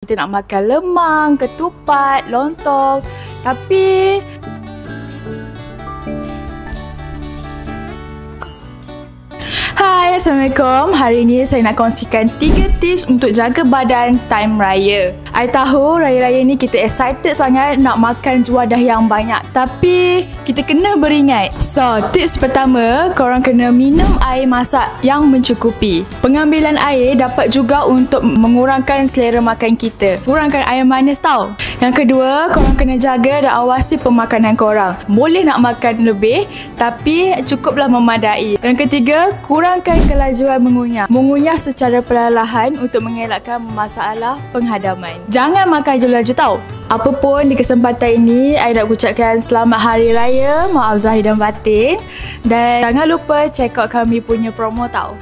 Kita nak makan lemang, ketupat, lontong. Tapi Hai, Assalamualaikum. Hari ini saya nak kongsikan 3 tips untuk jaga badan time raya. I tahu raya-raya ni kita excited sangat nak makan juadah yang banyak, tapi kita kena beringat. So, tips pertama, korang kena minum air masak yang mencukupi. Pengambilan air dapat juga untuk mengurangkan selera makan kita. Kurangkan air manis tau. Yang kedua, korang kena jaga dan awasi pemakanan korang. Boleh nak makan lebih, tapi cukuplah memadai. Yang ketiga, kurangkan kelajuan mengunyah. Mengunyah secara perlahan untuk mengelakkan masalah penghadaman. Jangan makan laju-laju tau. Apapun di kesempatan ini, I nak ucapkan selamat Hari Raya, maaf zahir dan batin. Dan jangan lupa check out kami punya promo tau.